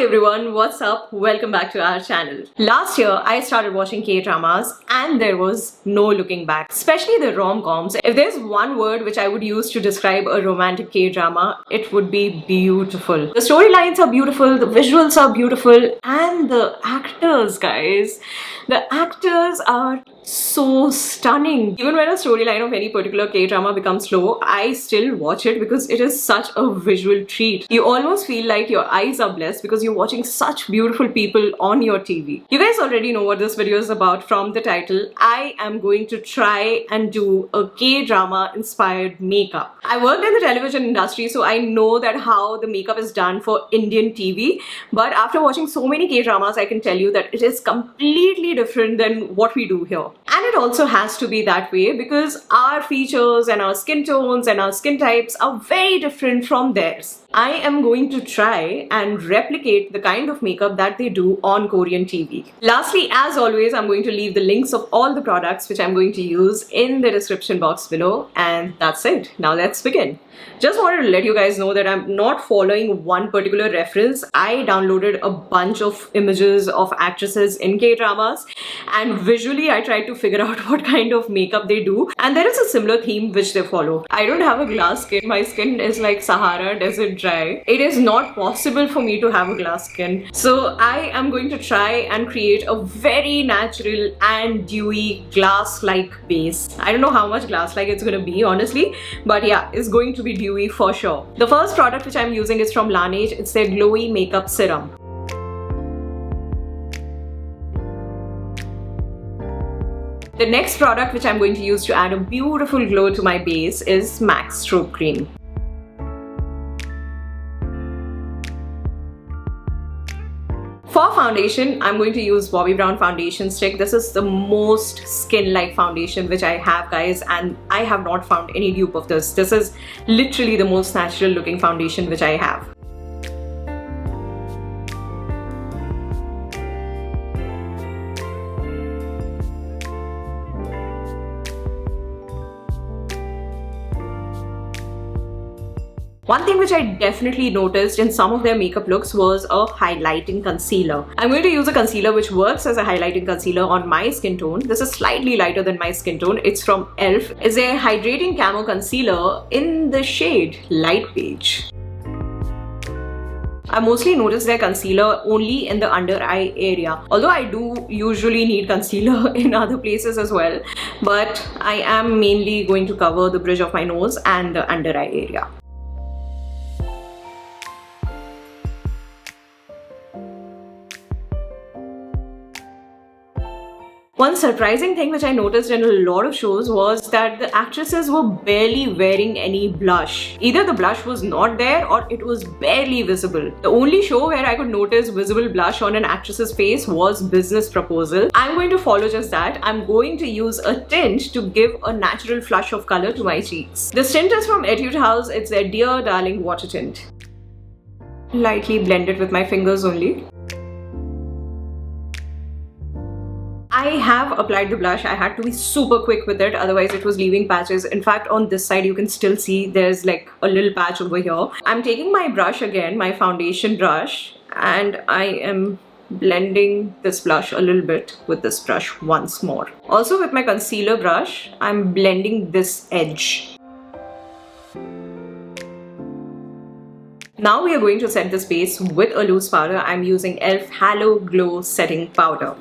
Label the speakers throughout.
Speaker 1: everyone, what's up? Welcome back to our channel. Last year, I started watching K-dramas and there was no looking back, especially the rom-coms. If there's one word which I would use to describe a romantic K-drama, it would be beautiful. The storylines are beautiful, the visuals are beautiful, and the actors, guys. The actors are so stunning. Even when a storyline of any particular K-drama becomes slow, I still watch it because it is such a visual treat. You almost feel like your eyes are blessed because you're watching such beautiful people on your TV. You guys already know what this video is about from the title. I am going to try and do a K-drama inspired makeup. I worked in the television industry, so I know that how the makeup is done for Indian TV. But after watching so many K-dramas, I can tell you that it is completely different than what we do here. And it also has to be that way because our features and our skin tones and our skin types are very different from theirs. I am going to try and replicate the kind of makeup that they do on Korean TV. Lastly, as always, I'm going to leave the links of all the products which I'm going to use in the description box below. And that's it. Now let's begin. Just wanted to let you guys know that I'm not following one particular reference. I downloaded a bunch of images of actresses in K-dramas and visually I tried to figure out what kind of makeup they do, and there is a similar theme which they follow. I don't have a glass skin. My skin is like Sahara Desert dry. It is not possible for me to have a glass skin. So I am going to try and create a very natural and dewy glass-like base. I don't know how much glass-like it's going to be, honestly, but yeah, it's going to be dewy for sure. The first product which I'm using is from LANEIGE. It's their Glowy Makeup Serum. The next product which I'm going to use to add a beautiful glow to my base is M.A.C Strobe Cream. For foundation, I'm going to use Bobbi Brown foundation stick. This is the most skin-like foundation which I have, guys, and I have not found any dupe of this. This is literally the most natural looking foundation which I have. One thing which I definitely noticed in some of their makeup looks was a highlighting concealer. I'm going to use a concealer which works as a highlighting concealer on my skin tone. This is slightly lighter than my skin tone. It's from e.l.f. It's a hydrating camo concealer in the shade Light Beige. I mostly notice their concealer only in the under eye area. Although I do usually need concealer in other places as well. But I am mainly going to cover the bridge of my nose and the under eye area. One surprising thing which I noticed in a lot of shows was that the actresses were barely wearing any blush. Either the blush was not there or it was barely visible. The only show where I could notice visible blush on an actress's face was Business Proposal. I'm going to follow just that. I'm going to use a tint to give a natural flush of color to my cheeks. This tint is from ETUDE. It's their Dear Darling Water Tint. Lightly blend it with my fingers only. I have applied the blush. I had to be super quick with it, otherwise it was leaving patches. In fact, on this side you can still see there's like a little patch over here. I'm taking my brush again, my foundation brush, and I am blending this blush a little bit with this brush once more. Also with my concealer brush, I'm blending this edge. Now we are going to set this base with a loose powder. I'm using e.l.f. Halo Glow Setting Powder.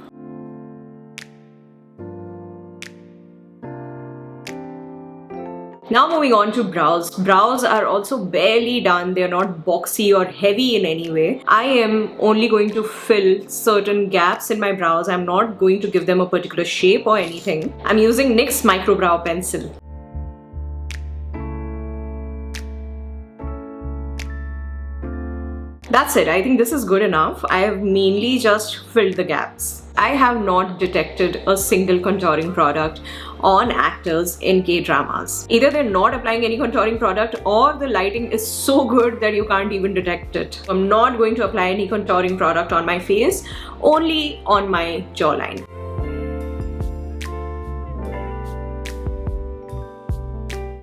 Speaker 1: Now moving on to brows. Brows are also barely done. They're not boxy or heavy in any way. I am only going to fill certain gaps in my brows. I'm not going to give them a particular shape or anything. I'm using NYX Micro Brow Pencil. That's it. I think this is good enough. I have mainly just filled the gaps. I have not detected a single contouring product on actors in K-dramas. Either they're not applying any contouring product or the lighting is so good that you can't even detect it. I'm not going to apply any contouring product on my face, only on my jawline.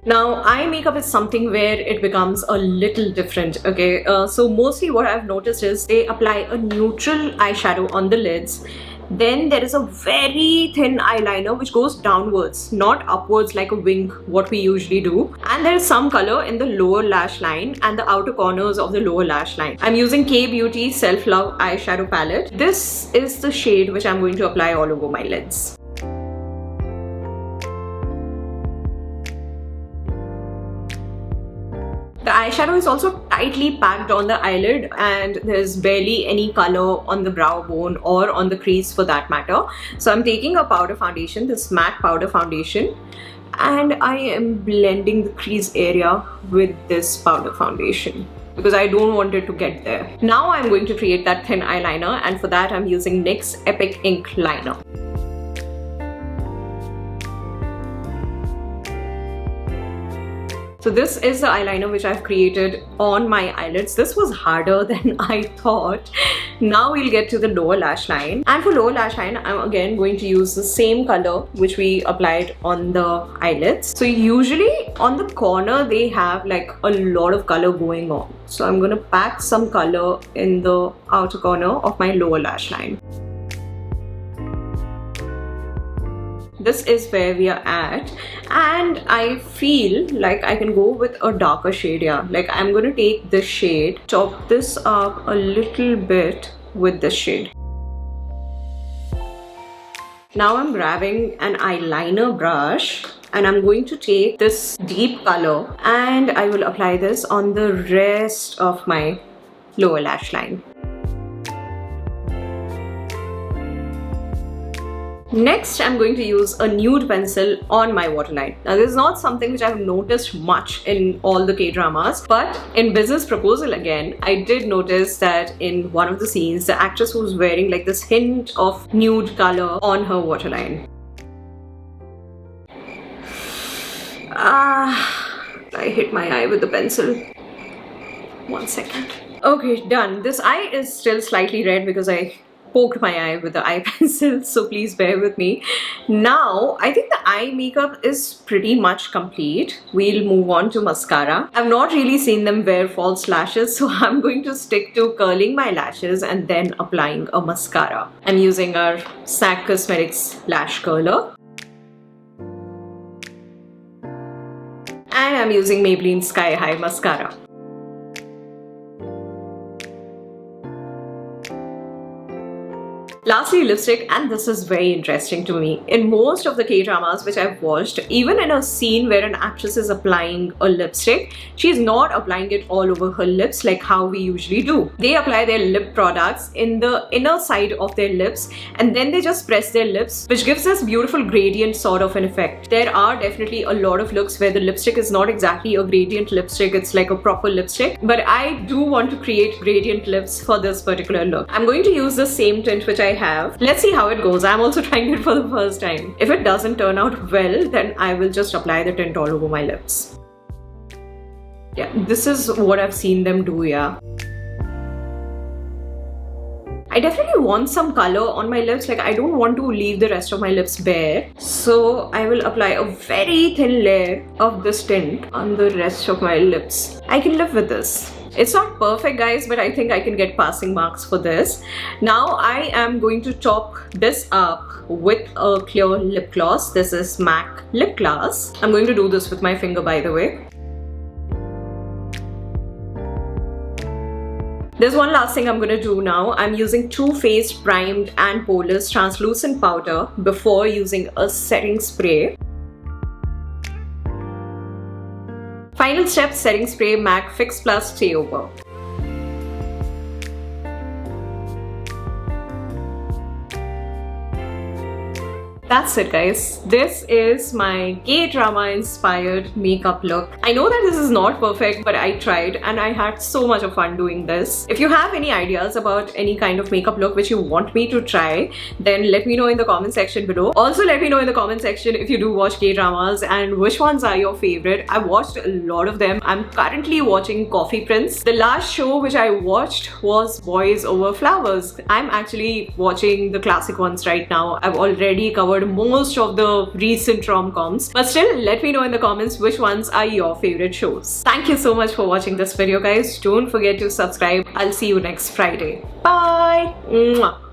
Speaker 1: Now, eye makeup is something where it becomes a little different, okay? So mostly what I've noticed is they apply a neutral eyeshadow on the lids. Then there is a very thin eyeliner which goes downwards, not upwards like a wing, what we usually do. And there is some color in the lower lash line and the outer corners of the lower lash line. I'm using K-Beauty Self Love eyeshadow palette. This is the shade which I'm going to apply all over my lids. The eyeshadow is also tightly packed on the eyelid and there's barely any color on the brow bone or on the crease for that matter. So I'm taking a powder foundation, this matte powder foundation, and I am blending the crease area with this powder foundation because I don't want it to get there. Now I'm going to create that thin eyeliner, and for that I'm using NYX Epic Ink Liner. So this is the eyeliner which I've created on my eyelids. This was harder than I thought. Now we'll get to the lower lash line. And for lower lash line, I'm again going to use the same color which we applied on the eyelids. So usually on the corner, they have like a lot of color going on. So I'm going to pack some color in the outer corner of my lower lash line. This is where we are at, and I feel like I can go with a darker shade here. Like I'm going to take this shade, chop this up a little bit with this shade. Now I'm grabbing an eyeliner brush and I'm going to take this deep color and I will apply this on the rest of my lower lash line. Next, I'm going to use a nude pencil on my waterline. Now, this is not something which I've noticed much in all the K-dramas, but in Business Proposal again, I did notice that in one of the scenes, the actress was wearing like this hint of nude color on her waterline. I hit my eye with the pencil. 1 second. Okay, done. This eye is still slightly red because I poked my eye with the eye pencil, so please bear with me. Now, I think the eye makeup is pretty much complete. We'll move on to mascara. I've not really seen them wear false lashes, so I'm going to stick to curling my lashes and then applying a mascara. I'm using our S.A.C. Cosmetics Lash Curler. And I'm using Maybelline Sky High Mascara. Lastly, lipstick, and this is very interesting to me. In most of the K-dramas which I've watched, even in a scene where an actress is applying a lipstick, she's not applying it all over her lips like how we usually do. They apply their lip products in the inner side of their lips and then they just press their lips, which gives this beautiful gradient sort of an effect. There are definitely a lot of looks where the lipstick is not exactly a gradient lipstick, it's like a proper lipstick. But I do want to create gradient lips for this particular look. I'm going to use the same tint which I have. Let's see how it goes. I'm also trying it for the first time. If it doesn't turn out well, then I will just apply the tint all over my lips. Yeah, this is what I've seen them do, yeah. I definitely want some color on my lips. Like I don't want to leave the rest of my lips bare. So I will apply a very thin layer of this tint on the rest of my lips. I can live with this. It's not perfect, guys, but I think I can get passing marks for this. Now I am going to top this up with a clear lip gloss. This is M.A.C lip gloss. I'm going to do this with my finger, by the way. There's one last thing I'm going to do now. I'm using Too Faced Primed and Poreless translucent powder before using a setting spray. Final step, setting spray, M.A.C Fix Plus Stay Over. That's it, guys. This is my K-drama inspired makeup look. I know that this is not perfect, but I tried and I had so much of fun doing this. If you have any ideas about any kind of makeup look which you want me to try, then let me know in the comment section below. Also, let me know in the comment section if you do watch K-dramas and which ones are your favorite. I've watched a lot of them. I'm currently watching Coffee Prince. The last show which I watched was Boys Over Flowers. I'm actually watching the classic ones right now. I've already covered covered most of the recent rom-coms. But still, let me know in the comments which ones are your favorite shows. Thank you so much for watching this video, guys. Don't forget to subscribe. I'll see you next Friday. Bye! Mwah.